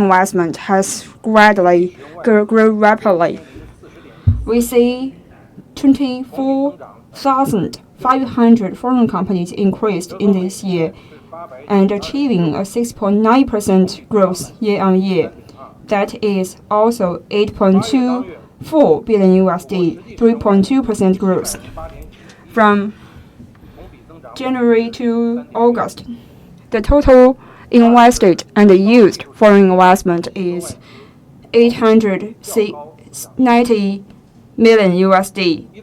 investment has gradually grown rapidly. We see 24,500 foreign companies increased in this year and achieving a 6.9% growth year-on-year. That is also $8.24 billion, 3.2% growth. From January to August, the total invested and used foreign investment is $890 million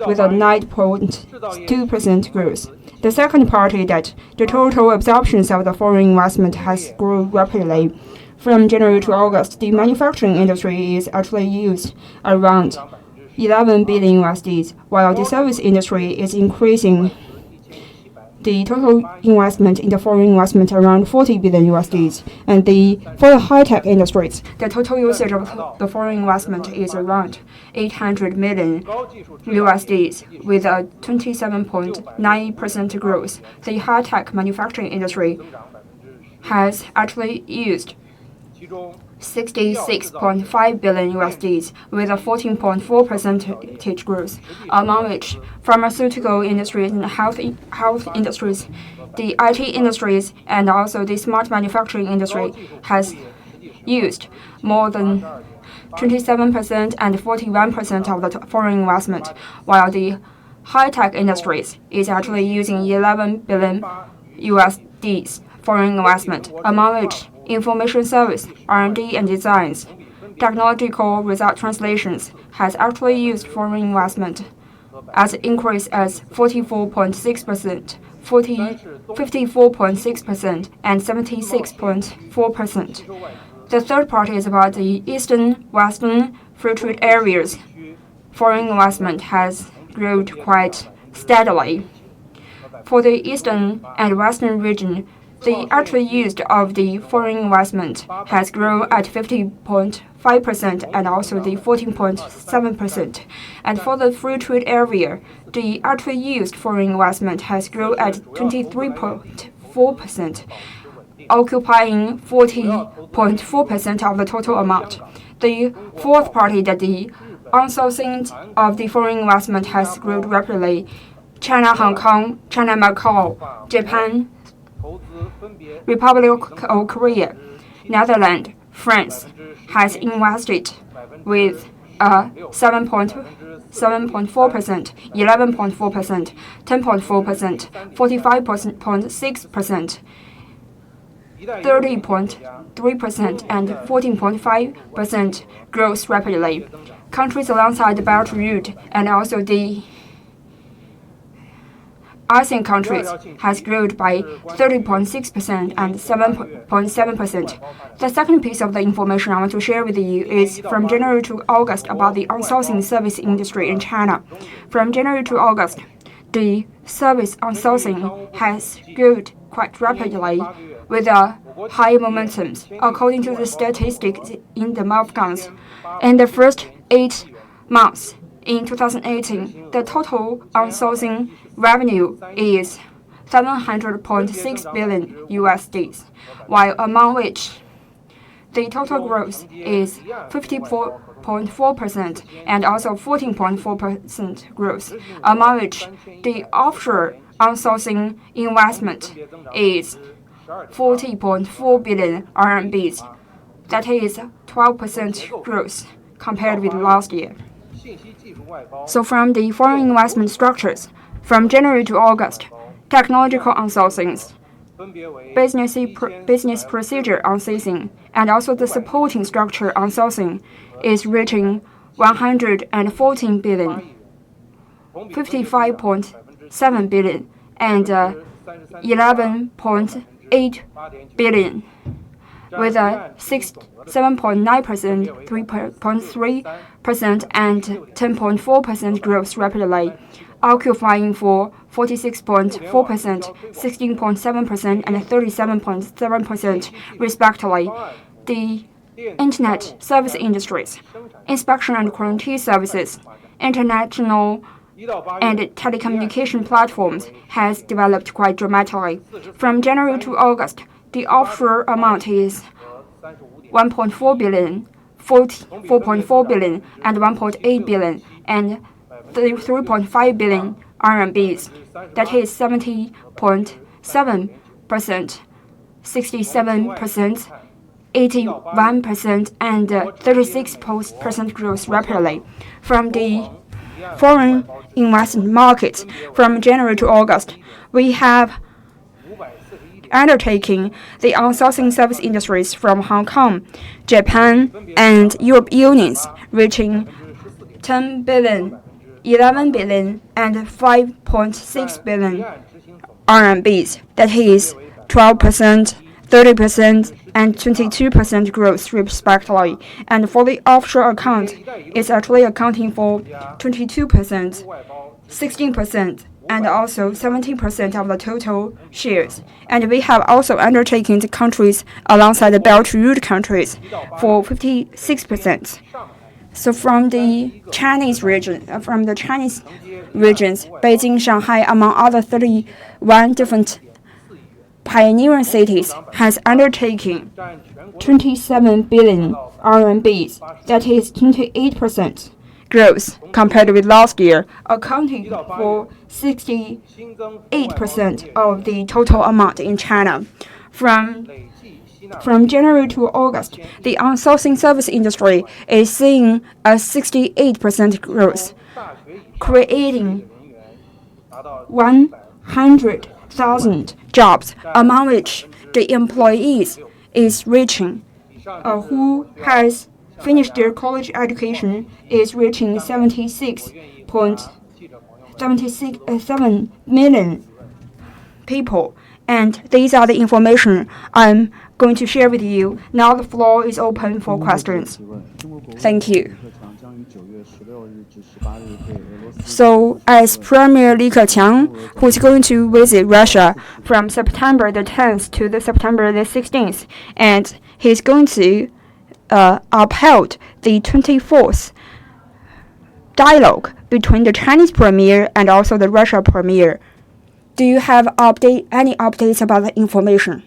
with a 9.2% growth. The second part is that the total absorptions of the foreign investment has grown rapidly. From January to August, the manufacturing industry is actually used around $11 billion, while the service industry is increasing the total investment in the foreign investment around $40 billion. And for the high-tech industries, the total usage of the foreign investment is around $800 million with a 27.9% growth. The high-tech manufacturing industry has actually used $66.5 billion with a 14.4% growth, among which pharmaceutical industries and health industries, the IT industries, and also the smart manufacturing industry has used more than 27% and 41% of the foreign investment, while the high-tech industries is actually using $11 billion foreign investment, among which information service, R&D and designs, technological result translations has actually used foreign investment as an increase as 44.6%, 54.6%, and 76.4%. The third part is about the Eastern, Western free trade areas. Foreign investment has grown quite steadily. For the Eastern and Western region, the actual use of the foreign investment has grown at 50.5% and also the 14.7%. And for the free trade area, the actual used foreign investment has grown at 23.4%, occupying 40.4% of the total amount. The fourth part is that the outsourcing of the foreign investment has grown rapidly. China, Hong Kong, China, Macau, Japan, Republic of Korea, Netherlands, France has invested with 7.4%, 11.4%, 10.4%, 45.6%, 30.3%, and 14.5% growth rapidly. Countries alongside the Belt Route and also the ASEAN countries has grown by 30.6% and 7.7%. The second piece of the information I want to share with you is from January to August about the outsourcing service industry in China. From January to August, the service outsourcing has grown quite rapidly with a high momentum. According to the statistics in the MOFCOM, in the first 8 months in 2018, the total outsourcing revenue is $700.6 billion, while among which the total growth is 54.4% and also 14.4% growth, among which the offshore outsourcing investment is 40.4 billion RMB. That is 12% growth compared with last year. So from the foreign investment structures, from January to August, technological outsourcing, business procedure outsourcing, and also the supporting structure outsourcing is reaching 114 billion, 55.7 billion, and 11.8 billion, with a 7.9%, 3.3%, and 10.4% growth rapidly, occupying for 46.4%, 16.7%, and 37.7% respectively. The Internet service industries, inspection and quarantine services, international and telecommunication platforms has developed quite dramatically. From January to August, the offshore amount is 1.4 billion, 4.4 billion, and 1.8 billion, and 3.5 billion RMBs. That is 70.7%, 67%, 81%, and 36% growth rapidly. From the foreign investment markets, from January to August, we have undertaking the outsourcing service industries from Hong Kong, Japan, and Europe unions, reaching 10 billion, 11 billion, and 5.6 billion RMBs. That is 12%, 30%, and 22% growth respectively. And for the offshore account, it's actually accounting for 22%, 16%, and also 17% of the total shares. And we have also undertaken the countries alongside the Belt Road countries for 56%. So from the Chinese regions, Beijing, Shanghai, among other 31 different pioneering cities, has undertaken 27 billion RMBs. That is 28% growth compared with last year, accounting for 68% of the total amount in China. From January to August, the outsourcing service industry is seeing a 68% growth, creating 100,000 jobs, among which the employees is reaching, who has finished their college education is reaching 76.7 million people. And these are the information I'm going to share with you. Now the floor is open for questions. Thank you. So, as Premier Li Keqiang, who is going to visit Russia from September the 10th to the September the 16th, and he's going to upheld the 24th dialogue between the Chinese premier and also the Russia premier. Do you have any updates about the information?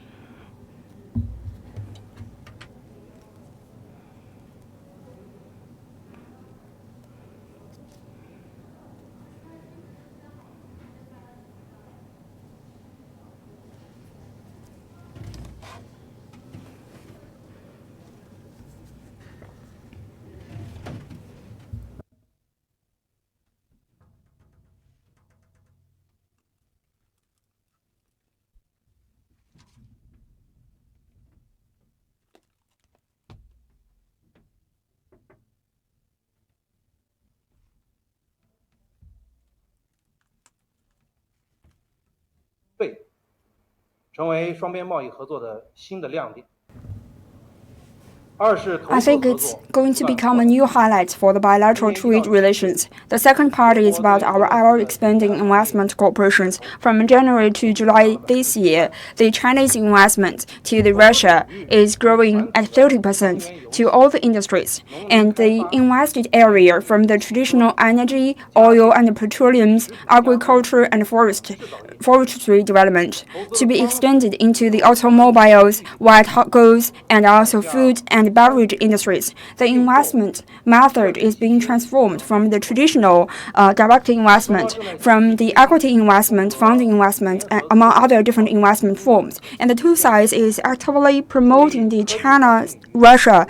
I think it's going to become a new highlight for the bilateral trade relations. The second part is about our expanding investment cooperations. From January to July this year, the Chinese investment to the Russia is growing at 30% to all the industries, and the invested area from the traditional energy, oil and petroleums, agriculture and forestry development to be extended into the automobiles, white goods, and also food and beverage industries. The investment method is being transformed from the traditional direct investment, from the equity investment, fund investment, and among other different investment forms. And the two sides is actively promoting the China-Russia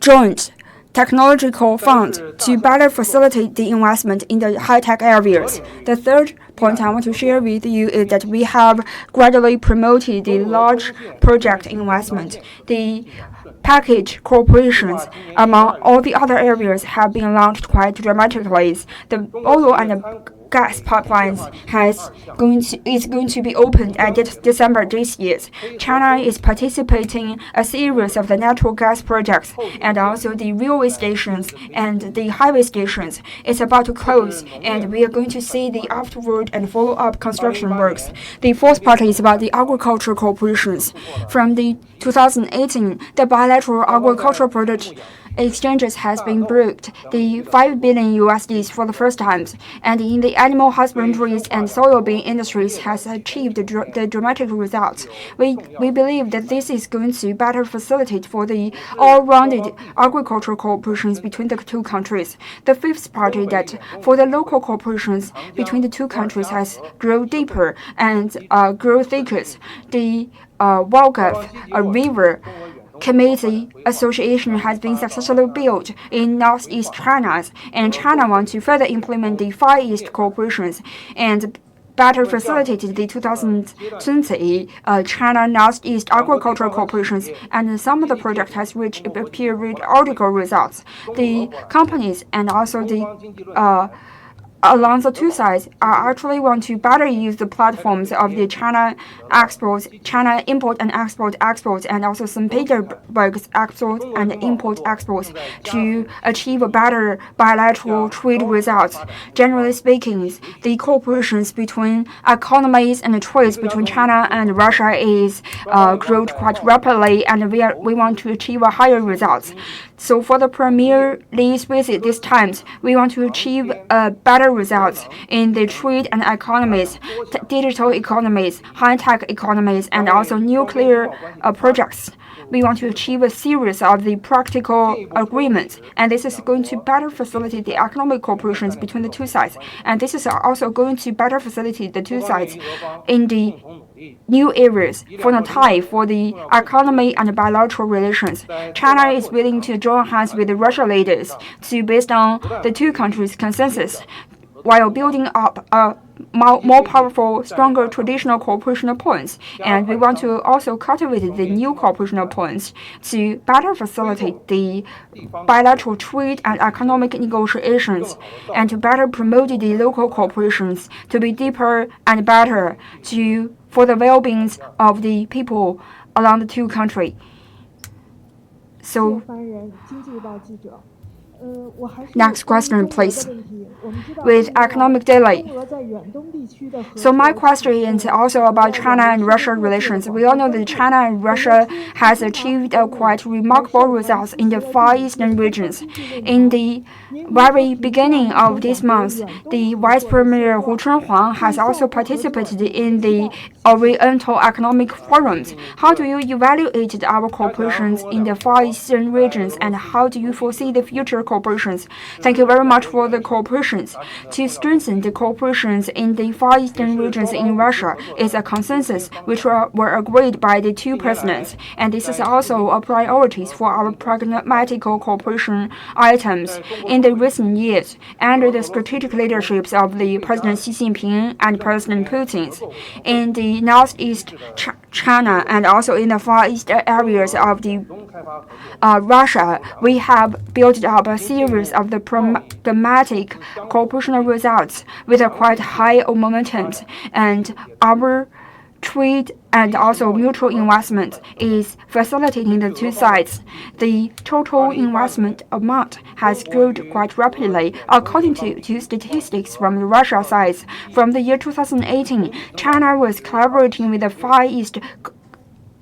joint technological fund to better facilitate the investment in the high-tech areas. The third point I want to share with you is that we have gradually promoted the large project investment. The package corporations among all the other areas have been launched quite dramatically. The oil and the gas pipelines is going to be opened at December this year. China is participating a series of the natural gas projects, and also the railway stations and the highway stations is about to close, and we are going to see the afterward and follow-up construction works. The fourth part is about the agricultural corporations. From the 2018, the bilateral agricultural product exchanges has been broke the $5 billion USDs for the first time, and in the animal husbandry and soybean industries has achieved the dramatic results. We believe that this is going to better facilitate for the all-rounded agricultural cooperations between the two countries. The fifth part is that for the local cooperations between the two countries has grown deeper and grow thicker. The Volga River Committee Association has been successfully built in Northeast China, and China wants to further implement the Far East cooperations and better facilitated the 2020 China Northeast agricultural cooperations, and some of the projects has reached periodical results. The companies and also the along the two sides actually want to better use the platforms of the China exports, China import and exports, and also St. Petersburg's export and import exports to achieve a better bilateral trade results. Generally speaking, the cooperations between economies and the trades between China and Russia is growing quite rapidly, and we want to achieve a higher results. So for the Premier Lee's visit this time, we want to achieve better results in the trade and economies, digital economies, high-tech economies, and also nuclear projects. We want to achieve a series of the practical agreements, and this is going to better facilitate the economic cooperations between the two sides. And this is also going to better facilitate the two sides in the new areas for the tie for the economy and bilateral relations. China is willing to join hands with the Russian leaders to based on the two countries' consensus, while building up a more powerful, stronger traditional cooperation points. And we want to also cultivate the new cooperation points to better facilitate the bilateral trade and economic negotiations, and to better promote the local cooperations to be deeper and better for the well-being of the people along the two countries. So, next question, please. With economic delay. So my question is also about China and Russia relations. We all know that China and Russia has achieved quite remarkable results in the Far Eastern regions. In the very beginning of this month, the Vice Premier Hu Chunhuang has also participated in the Oriental Economic Forums. How do you evaluate our cooperations in the Far Eastern regions, and how do you foresee the future cooperations? Thank you very much for the cooperations. To strengthen the cooperations in the Far Eastern regions in Russia is a consensus which were agreed by the two presidents, and this is also a priority for our pragmatic cooperation items in the recent years under the strategic leaderships of the President Xi Jinping and President Putin. In the Northeast China and also in the Far East areas of the Russia, we have built up a series of the pragmatic cooperation results with a quite high momentum, and our trade and also mutual investment is facilitating the two sides. The total investment amount has grown quite rapidly. According to statistics from the Russia side, from the year 2018, China was collaborating with the Far East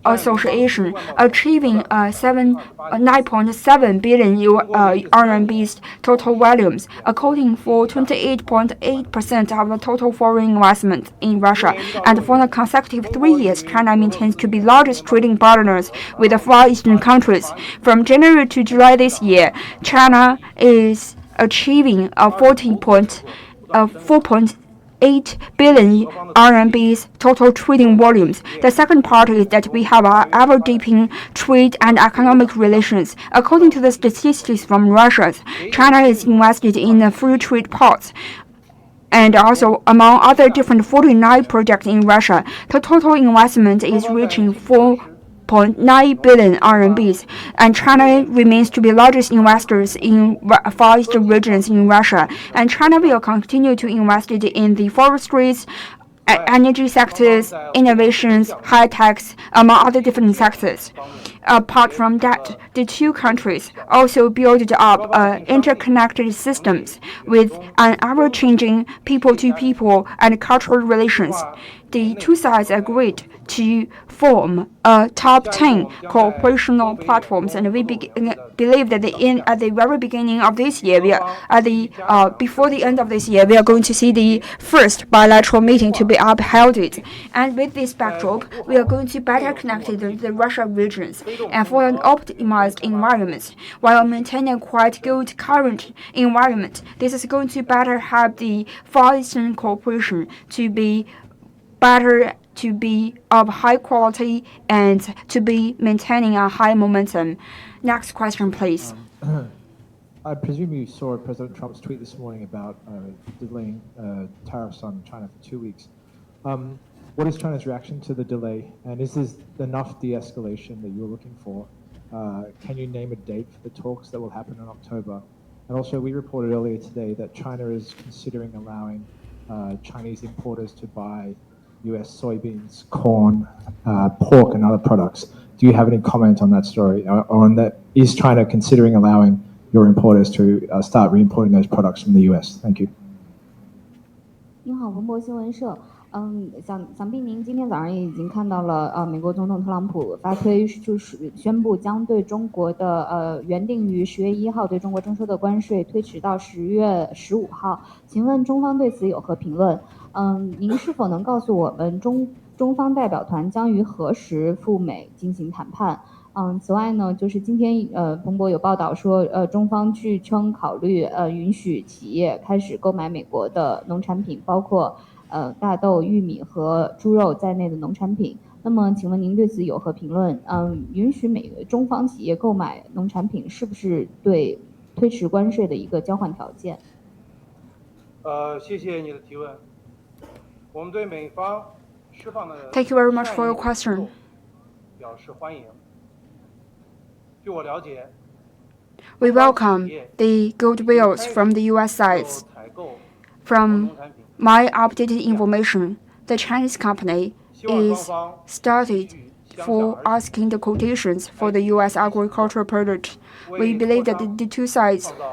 Association, achieving 9.7 billion RMB's total volumes, accounting for 28.8% of the total foreign investment in Russia. And for the consecutive 3 years, China maintains to be largest trading partners with the Far Eastern countries. From January to July this year, China is achieving a 4.8 billion RMB's total trading volumes. The second part is that we have ever-deepening trade and economic relations. According to the statistics from Russia, China is invested in the free trade ports, and also among other different 49 projects in Russia. The total investment is reaching 4.9 billion RMBs, and China remains to be largest investors in Far Eastern regions in Russia. And China will continue to invest in the forestries, energy sectors, innovations, high techs, among other different sectors. Apart from that, the two countries also built up interconnected systems with an ever-changing people-to-people and cultural relations. the two sides agreed to form a top 10 cooperation platforms, and we believe that at the very beginning of this year, before the end of this year, we are going to see the first bilateral meeting to be upheld. And with this backdrop, we are going to better connect the Russia regions and for an optimized environment while maintaining a quite good current environment. This is going to better help the Far Eastern cooperation to be better, to be of high quality, and to be maintaining a high momentum. Next question, please. I presume you saw President Trump's tweet this morning about delaying tariffs on China for 2 weeks. What is China's reaction to the delay, and is this enough de-escalation that you're looking for? Can you name a date for the talks that will happen in October? And also, we reported earlier today that China is considering allowing Chinese importers to buy U.S. soybeans, corn, pork, and other products. Do you have any comment on that story, or on that? Is China considering allowing your importers to start re-importing those products from the U.S.? Thank you. 您好，彭博新闻社。想必您今天早上也已经看到了，美国总统特朗普发推，就是宣布将对中国的原定于10月1号对中国征收的关税推迟到10月15号。请问中方对此有何评论？您是否能告诉我们中方代表团将于何时赴美进行谈判？此外呢，就是今天彭博有报道说，中方据称考虑允许企业开始购买美国的农产品，包括大豆、玉米和猪肉在内的农产品。那么，请问您对此有何评论？允许中方企业购买农产品，是不是对推迟关税的一个交换条件？谢谢你的提问。我们对美方释放的 Thank you very much for your question. 表示欢迎。据我了解 We welcome the goodwills from the U.S. sides. From my updated information, the Chinese company is started for asking the quotations for the U.S. agricultural product. We believe that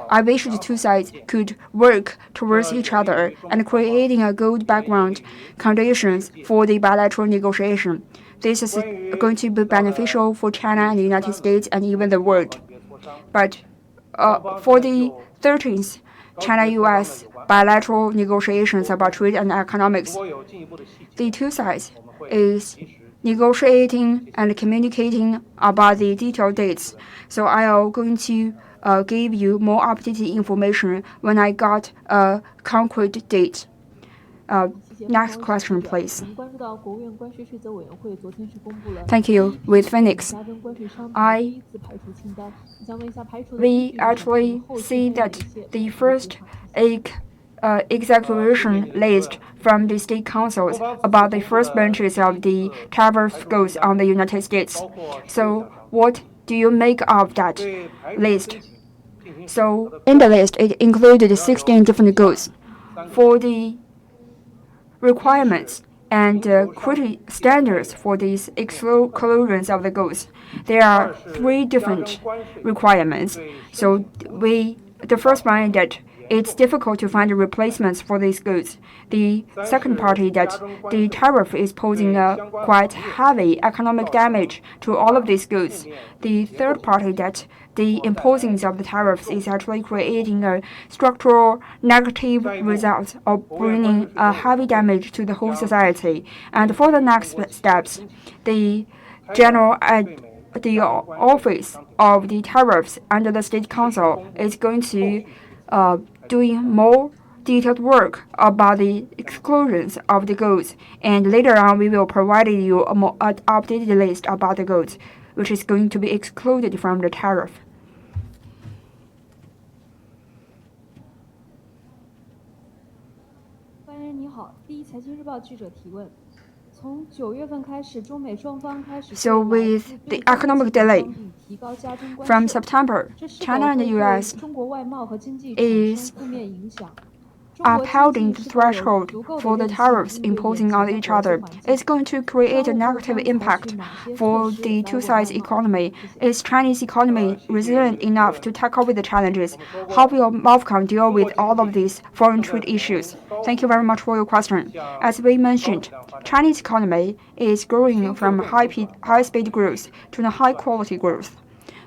I wish the two sides could work towards each other and creating a good background conditions for the bilateral negotiation. This is going to be beneficial for China and the United States and even the world. But for the 13th China-U.S. bilateral negotiations about trade and economics, the two sides is negotiating and communicating about the detailed dates. So I am going to give you more updated information when I got a concrete date. Next question, please. Thank you. With Phoenix, we actually see that the first execution list from the state councils about the first branches of the tariff goes on the United States. So what do you make of that list? So in the list, it included 16 different goods. For the requirements and standards for these exclusions of the goods, there are 3 different requirements. So the first one is that it's difficult to find replacements for these goods. The second part is that the tariff is posing a quite heavy economic damage to all of these goods. The third part is that the imposing of the tariffs is actually creating a structural negative result of bringing a heavy damage to the whole society. And for the next steps, the office of the tariffs under the State Council is going to doing more detailed work about the exclusions of the goods, and later on we will provide you a more updated list about the goods which is going to be excluded from the tariff. 官员你好，第一财经日报记者提问。从9月份开始，中美双方开始 So with the economic delay from September, China and the U.S. is upholding the threshold for the tariffs imposing on each other is going to create a negative impact for the two-sides economy. Is Chinese economy resilient enough to tackle with the challenges? How will MOFCOM deal with all of these foreign trade issues? Thank you very much for your question. As we mentioned, Chinese economy is growing from high-speed growth to the high-quality growth.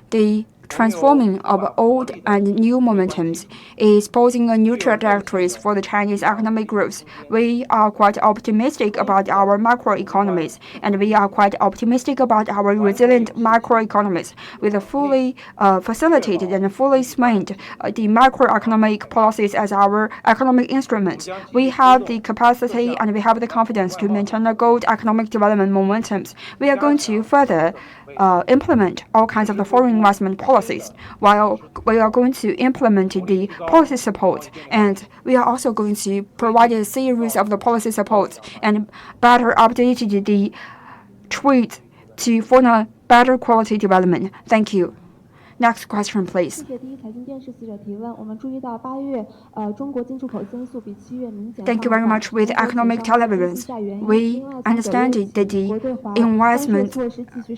The transforming of old and new momentums is posing a new trajectories for the Chinese economic growth. We are quite optimistic about our macroeconomies, and we are quite optimistic about our resilient macroeconomies. With a fully facilitated and fully swayed the macroeconomic policies as our economic instruments, we have the capacity and we have the confidence to maintain a good economic development momentums. We are going to further implement all kinds of the foreign investment policies, while we are going to implement the policy support, and we are also going to provide a series of the policy support and better update the trade for a better quality development. Thank you. Next question, please. 谢谢第一财经电视记者提问。我们注意到8月，中国进出口增速比7月明显。Thank you very much. With economic televisions, we understand that the investment,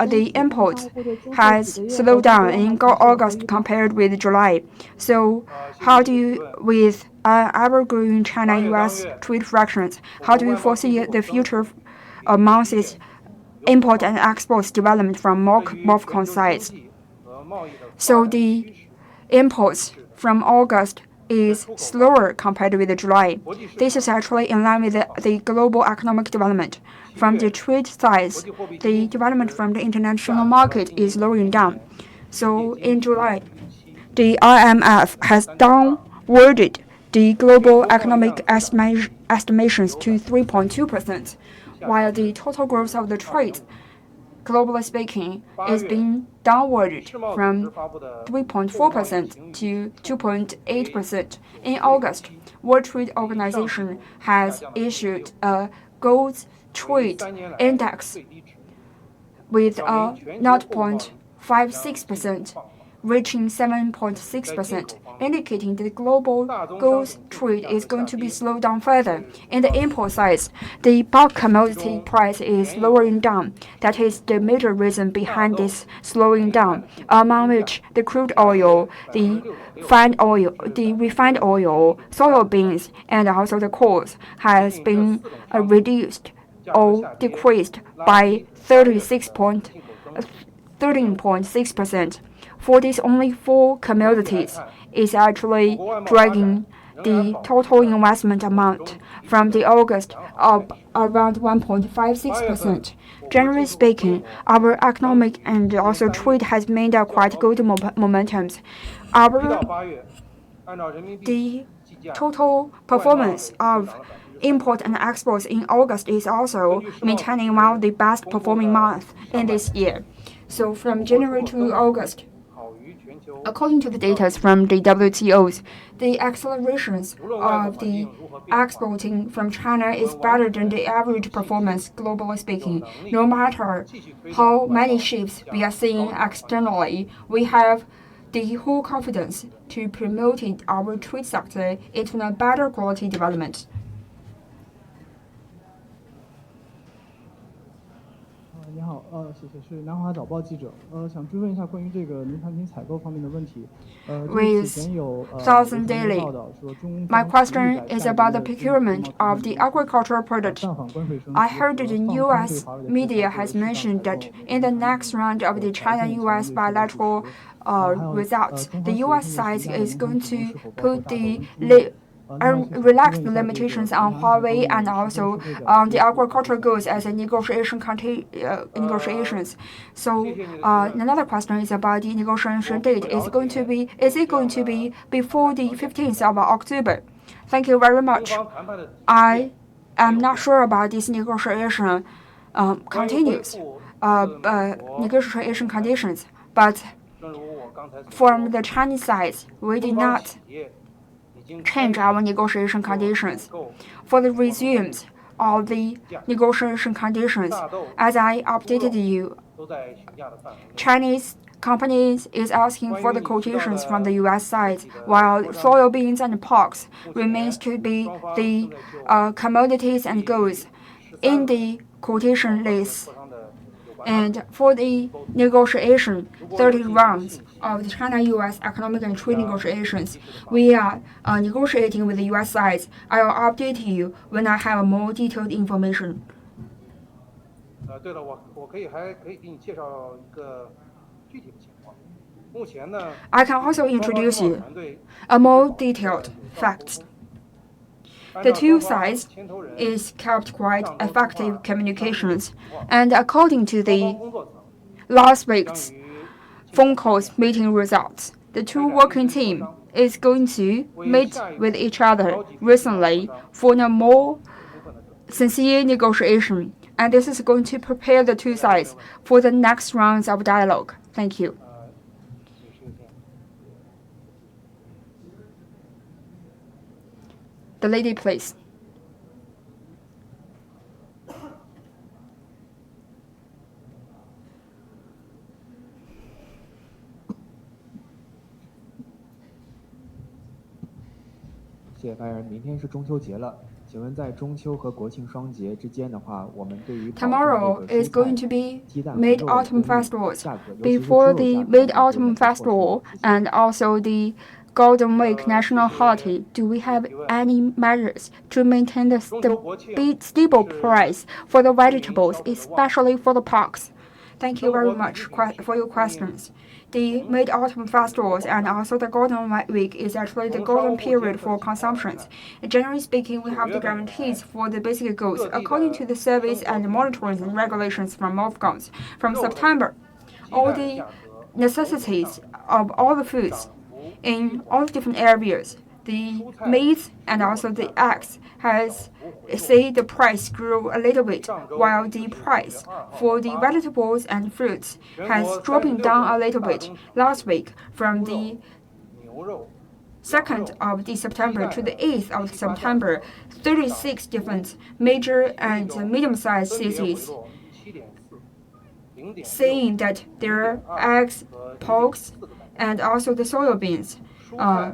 the import has slowed down in August compared with July. So, how do you, with ever-growing China-U.S. trade frictions, how do you foresee the future months' import and exports development from MOFCOM sides? So the imports from August is slower compared with July. This is actually in line with the global economic development. From the trade side, the development from the international market is slowing down. So in July, the IMF has downwarded the global economic estimations to 3.2%, while the total growth of the trade, globally speaking, is being downwarded from 3.4% to 2.8%. In August, World Trade Organization has issued a gold trade index with a 0.56%, reaching 7.6%, indicating that the global gold trade is going to be slowed down further. In the import side, the bulk commodity price is lowering down. That is the major reason behind this slowing down, among which the crude oil, the refined oil, soybeans, and also the coals has been reduced or decreased by 13.6%. For these only 4 commodities is actually dragging the total investment amount from the August of around 1.56%. Generally speaking, our economic and also trade has made a quite good momentums. The total performance of import and exports in August is also maintaining one of the best performing months in this year. So from January to August, according to the data from the WTOs, the accelerations of the exporting from China is better than the average performance, globally speaking. No matter how many ships we are seeing externally, we have the whole confidence to promote our trade sector into a better quality development. 你好，谢谢，是南华早报记者。想追问一下关于这个农产品采购方面的问题。With Southern Daily, my question is about the procurement of the agricultural product. I heard that the U.S. media has mentioned that in the next round of the China-U.S. bilateral results, the U.S. side is going to put relax the limitations on Huawei and also on the agricultural goods as a negotiations. So another question is about the negotiation date. Is it going to be before the 15th of October? Thank you very much. I am not sure about this negotiation negotiation conditions, but from the Chinese side, we did not change our negotiation conditions. For the resumes of the negotiation conditions, as I updated you Chinese companies is asking for the quotations from the U.S. side, while soybeans and porks remains to be the commodities and goods in the quotation list. And for the negotiation, 30 rounds of the China-U.S. economic and trade negotiations, we are negotiating with the U.S. side. I will update you when I have more detailed information. 对了，我还可以给你介绍一个具体的情况。目前呢 I can also introduce you a more detailed facts. The two sides is kept quite effective communications, and according to the last week's phone calls meeting results, the two working team is going to meet with each other recently for a more sincere negotiation, and this is going to prepare the two sides for the next rounds of dialogue. Thank you. The lady, please. Tomorrow is going to be Mid-Autumn Festivals. Before the Mid-Autumn Festival and also the Golden Week national holiday, do we have any measures to maintain the stable price for the vegetables, especially for the porks? Thank you very much for your questions. The Mid-Autumn Festivals and also the Golden Week is actually the golden period for consumptions. Generally speaking, we have the guarantees for the basic goods according to the service and monitoring and regulations from MOFCOMs. From September, all the necessities of all the foods in all different areas, the meats and also the eggs has the price grew a little bit, while the price for the vegetables and fruits has dropping down a little bit last week from the 2nd of September to the 8th of September. 36 different major and medium-sized cities saying that their eggs, porks, and also the soybeans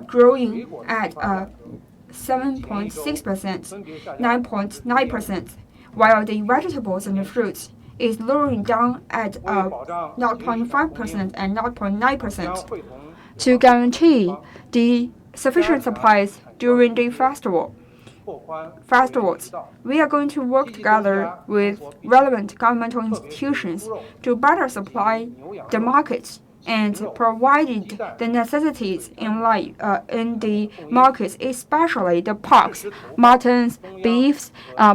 growing at 7.6%, 9.9%, while the vegetables and the fruits is lowering down at 0.5% and 0.9% to guarantee the sufficient supplies during the festivals. We are going to work together with relevant governmental institutions to better supply the markets and provided the necessities in the markets, especially the porks, muttons, beefs,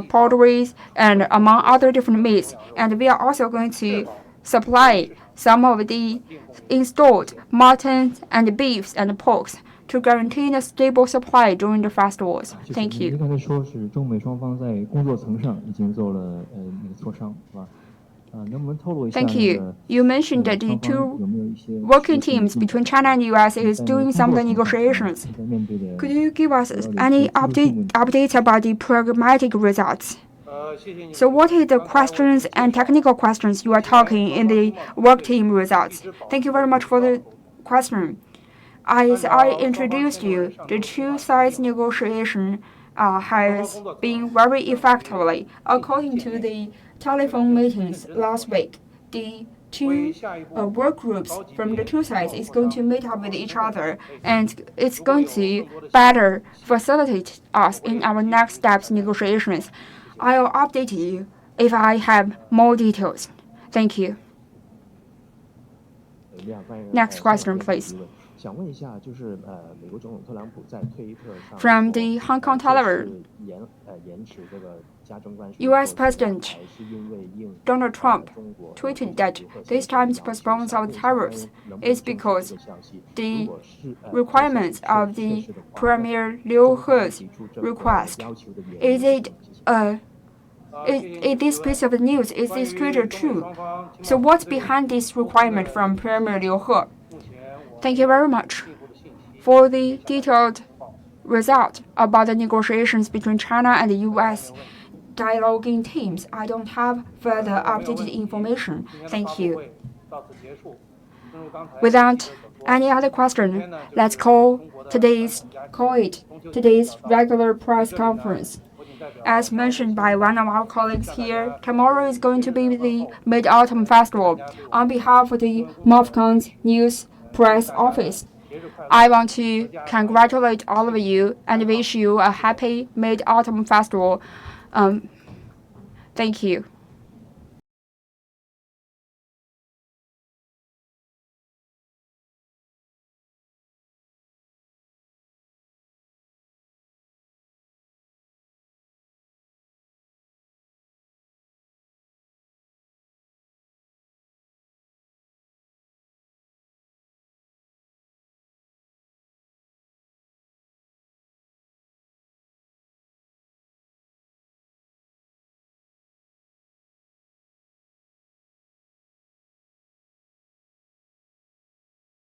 poultry, and among other different meats. And we are also going to supply some of the installed muttons and beefs and porks to guarantee a stable supply during the festivals. Thank you. Thank you. You mentioned that the two working teams between China and the U.S. is doing some of the negotiations. Could you give us any updates about the pragmatic results? So what are the questions and technical questions you are talking in the work team results? Thank you very much for the question. As I introduced you, the two sides negotiation has been very effectively according to the telephone meetings last week. The two work groups from the two sides is going to meet up with each other, and it's going to better facilitate us in our next steps negotiations. I'll update you if I have more details. Thank you. Next question, please. From the Hong Kong television, U.S. President Donald Trump tweeted that this time's postponement of tariffs is because the requirements of the Premier Liu He's request. Is this piece of news, is this Twitter true? So what's behind this requirement from Premier Liu He? Thank you very much for the detailed result about the negotiations between China and the U.S. dialoguing teams. I don't have further updated information. Thank you. Without any other question, let's call today's regular press conference. As mentioned by one of our colleagues here, tomorrow is going to be the Mid-Autumn Festival. On behalf of the MOFCOM's News Press Office, I want to congratulate all of you and wish you a happy Mid-Autumn Festival. Thank you.